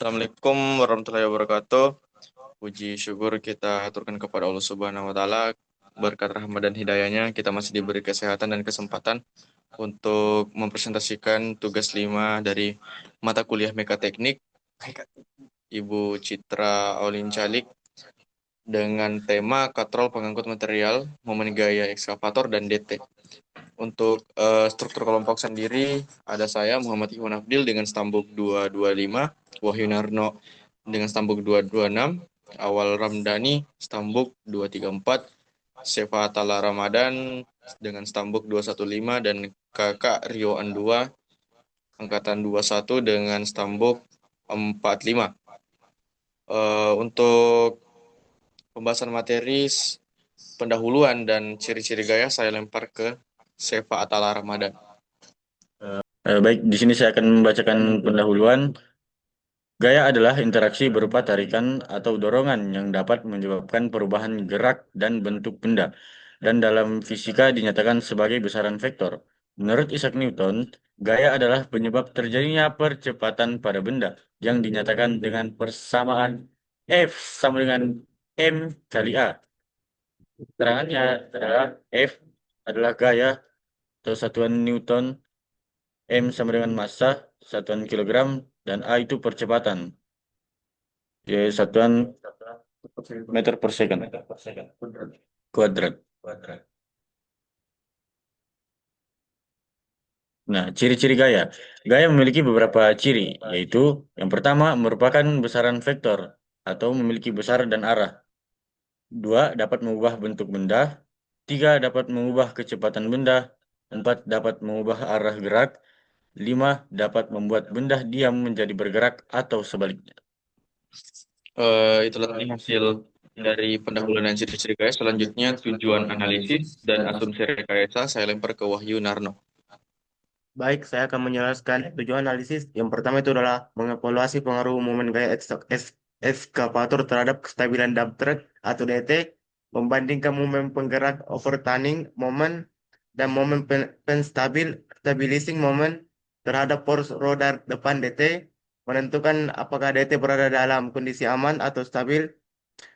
Assalamualaikum warahmatullahi wabarakatuh. Puji syukur kita aturkan kepada Allah Subhanahu wa taala. Berkat rahmat dan hidayahnya kita masih diberi kesehatan dan kesempatan untuk mempresentasikan tugas 5 dari mata kuliah Mekateknik Ibu Citra Aulin Calik dengan tema katrol pengangkut material, momen gaya ekskavator dan DT. Untuk struktur kelompok sendiri ada saya Muhammad Iwan Abdil dengan stambuk 225, Wahyu Narno dengan stambuk 226, Awal Ramdhani stambuk 234, Sefa Atala Ramadan dengan stambuk 215 dan Kakak Rio Andua angkatan 21 dengan stambuk 45. Untuk pembahasan materi pendahuluan dan ciri-ciri gaya saya lempar ke Sefa Atala Ramadan. Baik, di sini saya akan membacakan pendahuluan. Gaya adalah interaksi berupa tarikan atau dorongan yang dapat menyebabkan perubahan gerak dan bentuk benda, dan dalam fisika dinyatakan sebagai besaran vektor. Menurut Isaac Newton, gaya adalah penyebab terjadinya percepatan pada benda yang dinyatakan dengan persamaan F sama dengan M kali A. Keterangannya adalah F adalah gaya atau satuan Newton, M sama dengan massa, satuan kilogram, dan A itu percepatan, yaitu satuan meter per second, kuadrat. Nah, ciri-ciri gaya. Gaya memiliki beberapa ciri, yaitu yang pertama merupakan besaran vektor atau memiliki besar dan arah. Dua, dapat mengubah bentuk benda. Tiga, dapat mengubah kecepatan benda. Empat, dapat mengubah arah gerak. Lima, dapat membuat benda diam menjadi bergerak atau sebaliknya. Itulah tadi hasil dari pendahuluan dan ciri-ciri gaya. Selanjutnya tujuan analisis dan asumsi rekayasa saya lempar ke Wahyu Narno. Baik, saya akan menjelaskan tujuan analisis. Yang pertama itu adalah mengevaluasi pengaruh momen gaya ekskavator terhadap kestabilan dump truck atau DT, membandingkan momen penggerak overturning moment dan momen stabilizing moment terhadap poros roda depan DT, menentukan apakah DT berada dalam kondisi aman atau stabil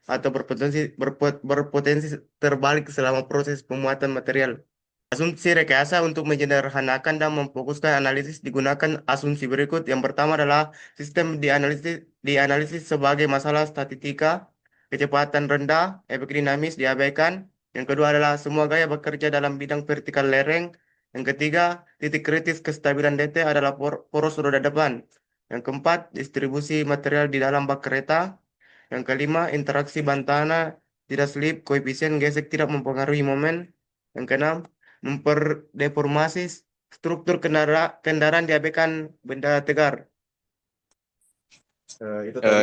atau berpotensi terbalik selama proses pemuatan material. Asumsi rekayasa untuk menyederhanakan dan memfokuskan analisis digunakan asumsi berikut. Yang pertama adalah sistem dianalisis sebagai masalah statistika, kecepatan rendah, efek dinamis diabaikan. Yang kedua adalah semua gaya bekerja dalam bidang vertikal lereng. Yang ketiga, titik kritis kestabilan DT adalah poros roda depan. Yang keempat, distribusi material di dalam bak kereta. Yang kelima, interaksi ban tanah tidak slip, koefisien gesek tidak mempengaruhi momen. Yang keenam, memperdeformasi struktur kendaraan diabaikan benda tegar.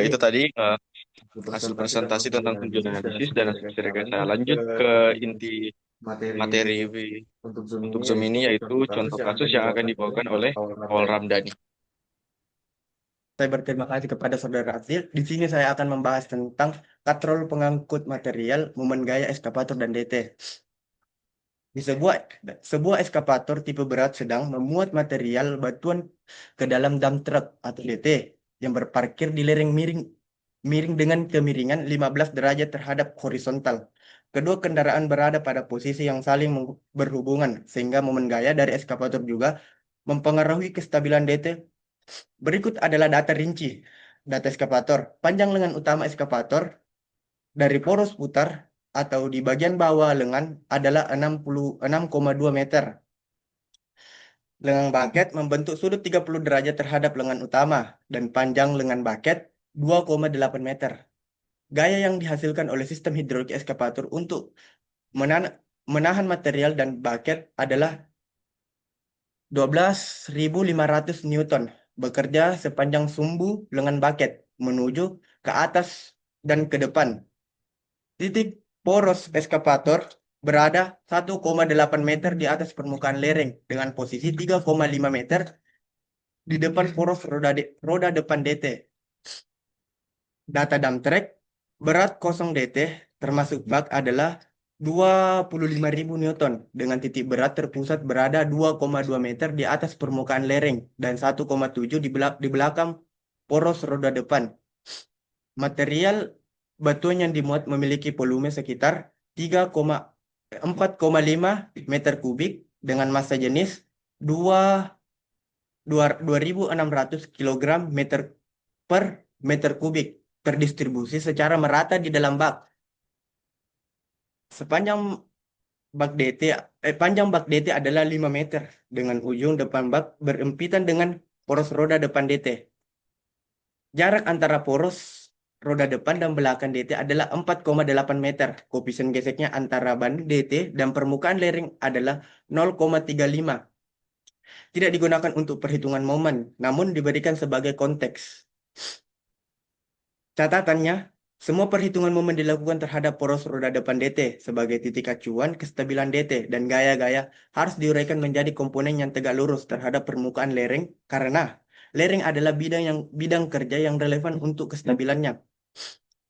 Itu tadi hasil presentasi tentang tujuan analisis dan asumsi rekayasa. Lanjut ke inti materi untuk Zoom ini, yaitu contoh kasus yang akan dibawakan oleh Awal Ramdhani. Saya berterima kasih kepada Saudara Azil. Di sini saya akan membahas tentang katrol pengangkut material, momen gaya ekskavator dan DT. Di sebuah ekskavator tipe berat sedang memuat material batuan ke dalam dump truck atau DT yang berparkir di lereng miring dengan kemiringan 15 derajat terhadap horizontal. Kedua kendaraan berada pada posisi yang saling berhubungan sehingga momen gaya dari ekskavator juga mempengaruhi kestabilan DT. Berikut adalah data rinci. Data ekskavator. Panjang lengan utama ekskavator dari poros putar atau di bagian bawah lengan adalah 66,2 meter. Lengan baket membentuk sudut 30 derajat terhadap lengan utama dan panjang lengan baket 2,8 meter. Gaya yang dihasilkan oleh sistem hidrolik ekskavator untuk menahan material dan baket adalah 12.500 Newton, bekerja sepanjang sumbu lengan baket menuju ke atas dan ke depan. Titik poros ekskavator berada 1,8 meter di atas permukaan lereng dengan posisi 3,5 meter di depan poros roda depan DT. Data dump track berat kosong DT termasuk bak adalah 25.000 Newton dengan titik berat terpusat berada 2,2 meter di atas permukaan lereng dan 1,7 di belakang poros roda depan. Material batuan yang dimuat memiliki volume sekitar 4,5 meter kubik dengan massa jenis 2.600 kilogram meter per meter kubik terdistribusi secara merata di dalam bak. Sepanjang panjang bak DT adalah 5 meter dengan ujung depan bak berempitan dengan poros roda depan DT. Jarak antara poros roda depan dan belakang DT adalah 4,8 meter. Koefisien geseknya antara ban DT dan permukaan lereng adalah 0,35. Tidak digunakan untuk perhitungan momen, namun diberikan sebagai konteks. Catatannya, semua perhitungan momen dilakukan terhadap poros roda depan DT sebagai titik acuan kestabilan DT dan gaya-gaya harus diuraikan menjadi komponen yang tegak lurus terhadap permukaan lereng karena lereng adalah bidang kerja yang relevan untuk kestabilannya.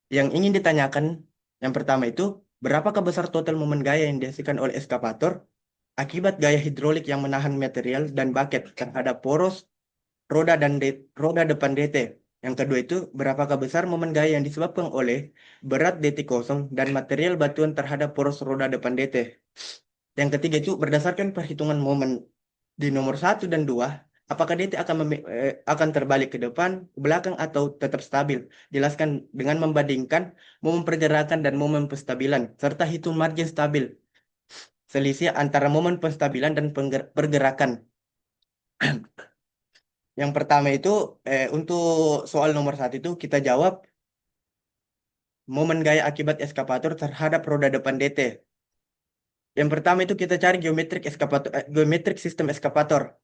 Yang ingin ditanyakan yang pertama itu, berapakah besar total momen gaya yang dihasilkan oleh eskavator akibat gaya hidrolik yang menahan material dan bucket terhadap poros roda depan DT. Yang kedua itu, berapakah besar momen gaya yang disebabkan oleh berat DT kosong dan material batuan terhadap poros roda depan DT. Yang ketiga itu, berdasarkan perhitungan momen di nomor 1 dan 2, apakah DT akan terbalik ke depan, ke belakang, atau tetap stabil? Jelaskan dengan membandingkan momen pergerakan dan momen penstabilan, serta hitung margin stabil, selisih antara momen penstabilan dan pergerakan. Yang pertama itu, untuk soal nomor 1 itu kita jawab momen gaya akibat eskavator terhadap roda depan DT. Yang pertama itu kita cari geometrik sistem eskavator,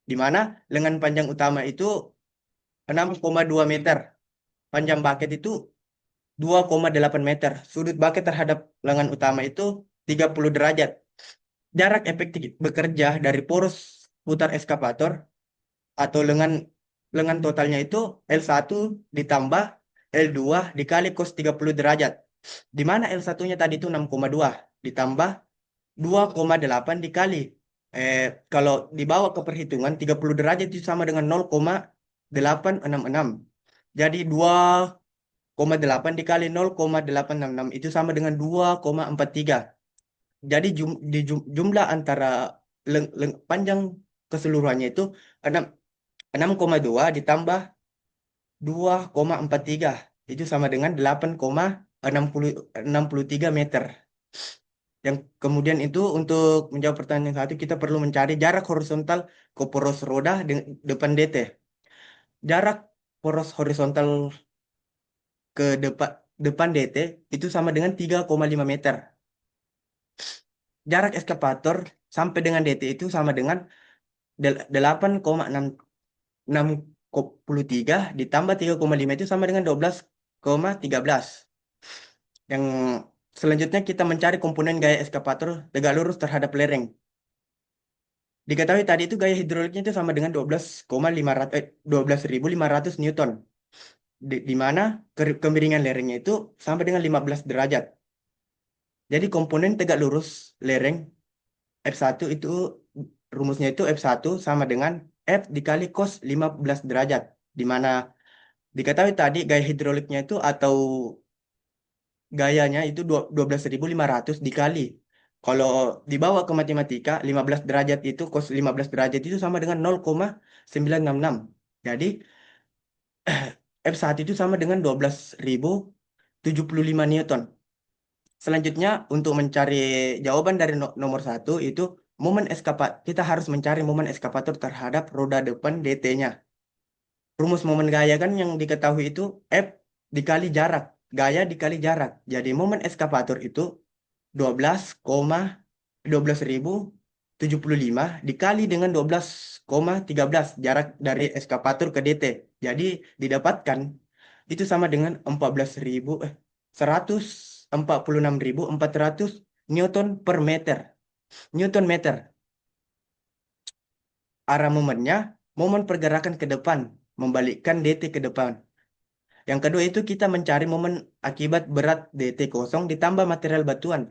di mana lengan panjang utama itu 6,2 meter, panjang bucket itu 2,8 meter, sudut bucket terhadap lengan utama itu 30 derajat. Jarak efektif bekerja dari poros putar eskavator atau lengan totalnya itu L1 ditambah L2 dikali cos 30 derajat. Di mana L1-nya tadi itu 6,2 ditambah 2,8 dikali. Kalau dibawa ke perhitungan 30 derajat itu sama dengan 0,866. Jadi 2,8 dikali 0,866 itu sama dengan 2,43. Jadi jumlah antara panjang keseluruhannya itu 6,2 ditambah 2,43 itu sama dengan 8,63 meter. Yang kemudian itu untuk menjawab pertanyaan satu kita perlu mencari jarak horizontal ke poros roda depan DT. Jarak poros horizontal ke depan DT itu sama dengan 3,5 meter. Jarak eskavator sampai dengan DT itu sama dengan 8,63 ditambah 3,5 itu sama dengan 12,13. Yang selanjutnya kita mencari komponen gaya eskavator tegak lurus terhadap lereng. Diketahui tadi itu gaya hidroliknya itu sama dengan 12.500 Newton. Di mana kemiringan lerengnya itu sama dengan 15 derajat. Jadi komponen tegak lurus lereng F1 itu rumusnya itu F1 sama dengan F dikali cos 15 derajat. Di mana diketahui tadi gaya hidroliknya itu atau gayanya itu 12.500 dikali. Kalau dibawa ke matematika, 15 derajat itu, cos 15 derajat itu sama dengan 0,966. Jadi, F1 itu sama dengan 12.075 Newton. Selanjutnya, untuk mencari jawaban dari nomor 1 itu, kita harus mencari momen eskavator terhadap roda depan DT-nya. Rumus momen gaya kan yang diketahui itu F dikali jarak. Gaya dikali jarak. Jadi momen eskavator itu 12,12.075 dikali dengan 12,13 jarak dari eskavator ke DT. Jadi didapatkan itu sama dengan 146.400 Newton per meter. Newton meter. Arah momennya, momen pergerakan ke depan, membalikkan DT ke depan. Yang kedua itu kita mencari momen akibat berat DT kosong ditambah material batuan.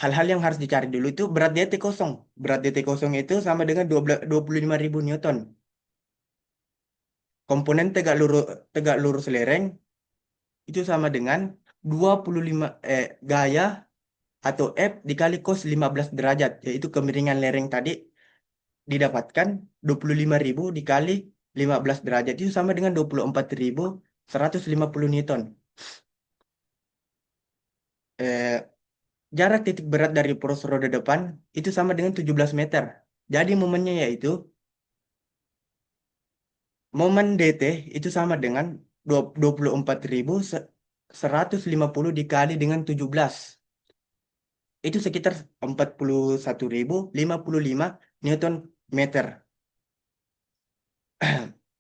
Hal-hal yang harus dicari dulu itu berat DT kosong. Berat DT kosong itu sama dengan 25.000 Newton. komponen tegak lurus lereng itu sama dengan 25 gaya atau F dikali cos 15 derajat, yaitu kemiringan lereng tadi didapatkan 25.000 dikali 15 derajat itu sama dengan 24.150 Newton. Eh, Jarak titik berat dari poros roda depan itu sama dengan 17 meter. Jadi momennya yaitu momen DT itu sama dengan 24.150 dikali dengan 17. Itu sekitar 41.055 Newton meter.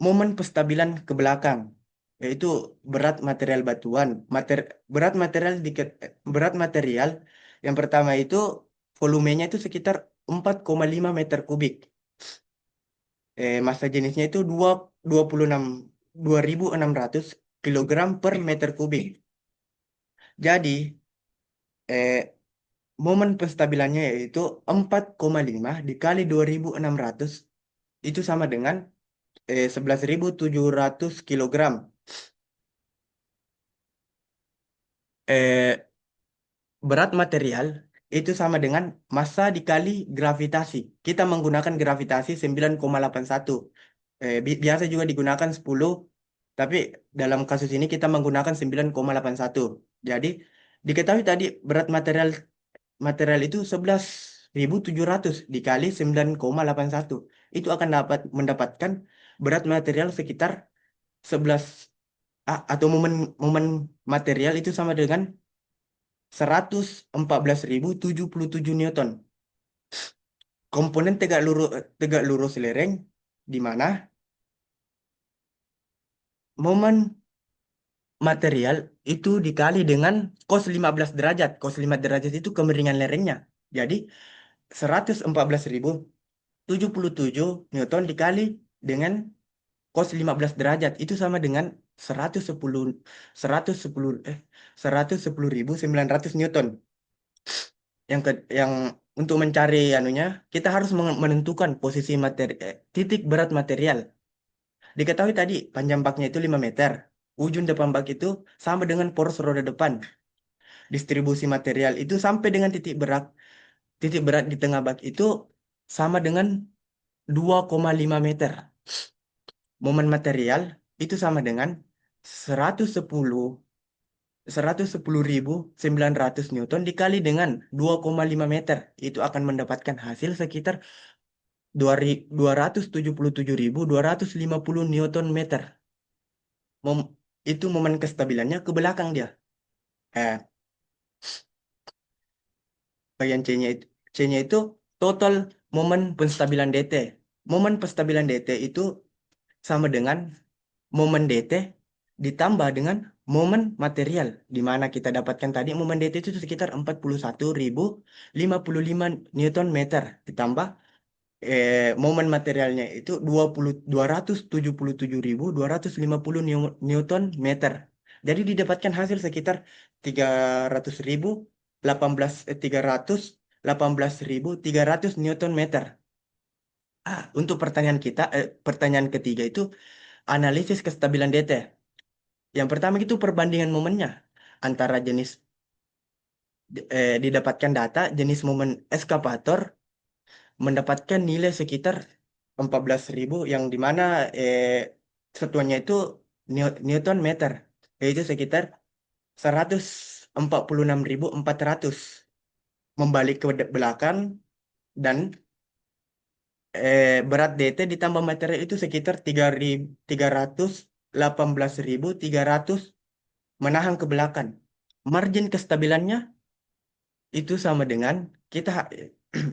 Momen penstabilan ke belakang yaitu berat material batuan. Berat material berat material yang pertama itu volumenya itu sekitar 4,5 meter kubik. Massa jenisnya itu 2.600 kilogram per meter kubik. Jadi eh, momen penstabilannya yaitu 4,5 dikali 2.600 itu sama dengan 11.700 kilogram. Eh, Berat material itu sama dengan massa dikali gravitasi. Kita menggunakan gravitasi 9,81. Biasa juga digunakan 10, tapi dalam kasus ini kita menggunakan 9,81. Jadi diketahui tadi berat material material itu 11.700 dikali 9,81. Itu akan mendapatkan berat material sekitar 11 atau momen momen material itu sama dengan 114.077 Newton. Komponen tegak lurus lereng di mana momen material itu dikali dengan cos 15 derajat. Cos 15 derajat itu kemiringan lerengnya. Jadi 114.077 Newton dikali dengan cos 15 derajat itu sama dengan 110 110 110.900 Newton. Yang untuk mencari anunya kita harus menentukan posisi titik berat material. Diketahui tadi panjang baknya itu 5 meter. Ujung depan bak itu sama dengan poros roda depan. Distribusi material itu sampai dengan titik berat di tengah bak itu sama dengan 2,5 meter. Momen material itu sama dengan 110 110.900 Newton dikali dengan 2,5 meter. Itu akan mendapatkan hasil sekitar 277.250 Newton meter. Mom, itu momen kestabilannya ke belakang dia. Eh, Bagian C-nya itu total momen penstabilan DT. Momen penstabilan DT itu sama dengan momen DT ditambah dengan momen material, di mana kita dapatkan tadi momen DT itu sekitar 41.055 Newton meter ditambah momen materialnya itu 277.250 Newton meter. Jadi didapatkan hasil sekitar 318.300 Newton meter. Untuk pertanyaan ketiga itu analisis kestabilan DT. Yang pertama itu perbandingan momennya antara didapatkan data jenis momen eskavator mendapatkan nilai sekitar 14.000 yang dimana satuannya itu Newton meter, yaitu sekitar 146.400. Membalik ke belakang dan berat DT ditambah material itu sekitar 318.300 menahan ke belakang. Margin kestabilannya itu sama dengan kita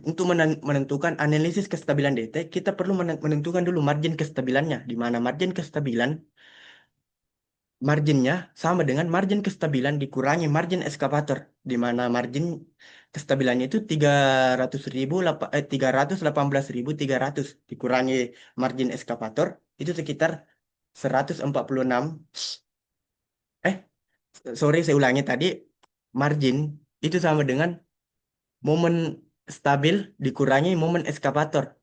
untuk menentukan analisis kestabilan DT, kita perlu menentukan dulu margin kestabilannya, di mana marginnya sama dengan margin kestabilan dikurangi margin eskavator, di mana margin kestabilannya itu 318.300 dikurangi margin eskavator itu sekitar 146. eh sorry, saya ulangi tadi, margin itu sama dengan momen stabil dikurangi momen eskavator.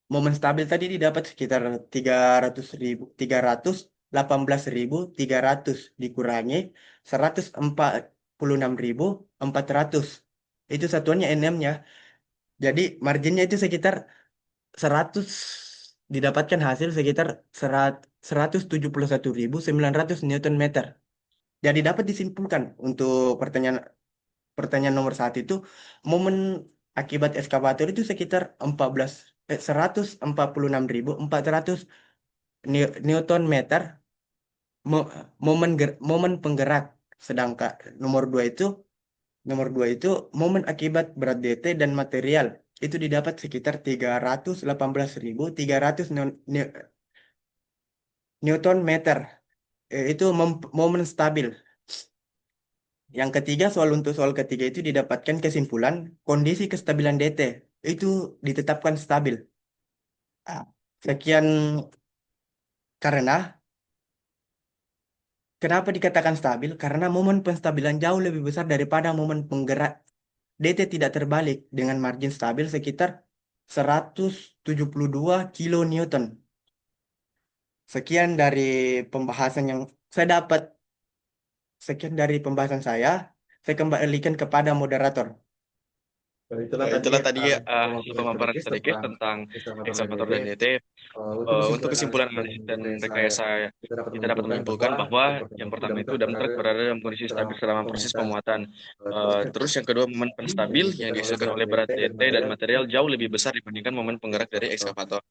momen stabil tadi didapat sekitar 318.300 dikurangi 146.400. Itu satuannya NM-nya. Jadi marginnya itu sekitar 100, didapatkan hasil sekitar 171.900 Newton meter. Jadi dapat disimpulkan untuk pertanyaan pertanyaan nomor satu itu, momen akibat eskavator itu sekitar 146.400 Newton meter momen penggerak. Sedangkan nomor dua itu momen akibat berat DT dan material itu didapat sekitar 318.300 Newton meter. Itu momen stabil. Yang ketiga, untuk soal ketiga itu didapatkan kesimpulan kondisi kestabilan DT itu ditetapkan stabil. Ah, Sekian, karena kenapa dikatakan stabil? Karena momen penstabilan jauh lebih besar daripada momen penggerak. DT tidak terbalik dengan margin stabil sekitar 172 kilonewton. Sekian dari pembahasan yang saya dapat. Sekian dari pembahasan saya. Saya kembalikan kepada moderator. Itulah tadi hasil pemaparan sedikit tentang ekskavator dan DT. Untuk kesimpulan analisis dan rekayasa, kita dapat menyimpulkan bahwa yang pertama itu dump truck berada dalam kondisi stabil selama proses pemuatan. Terus yang kedua, momen penstabil yang dihasilkan oleh berat DT dan material jauh lebih besar dibandingkan momen penggerak dari ekskavator.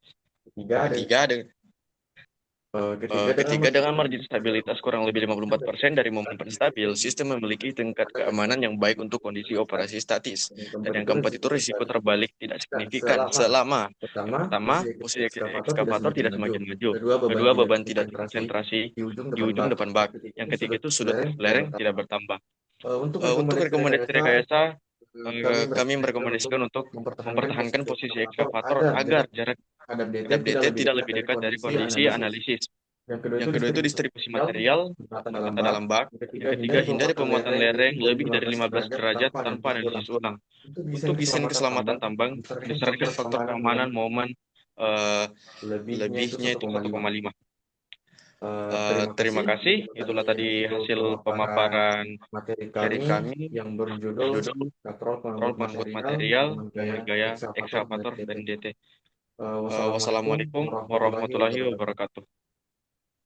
Ketiga, dengan margin stabilitas kurang lebih 54% dari momen penstabil, sistem memiliki tingkat keamanan yang baik untuk kondisi operasi statis. Dan yang keempat itu risiko terbalik tidak signifikan selama yang pertama, posisi ekskavator tidak semakin maju. Kedua, beban tidak terkonsentrasi di ujung depan bak. Yang ketiga itu sudut lereng tidak bertambah. Untuk rekomendasi rekayasa, kami merekomendasikan untuk mempertahankan posisi ekskavator agar jarak terhadap DT tidak lebih dekat dari kondisi analisis. Yang kedua itu distribusi material, penempatan dalam bak. Yang ketiga, hindari pemuatan lereng lebih dari 15 derajat tanpa analisis ulang. Untuk desain keselamatan tambang, berdasarkan faktor keamanan momen lebihnya itu 1,5. Terima kasih. Itulah tadi hasil pemaparan dari kami yang berjudul Kontrol Pengangkut Material, Momen Gaya Ekskavator dan DT. Wassalamualaikum warahmatullahi wabarakatuh.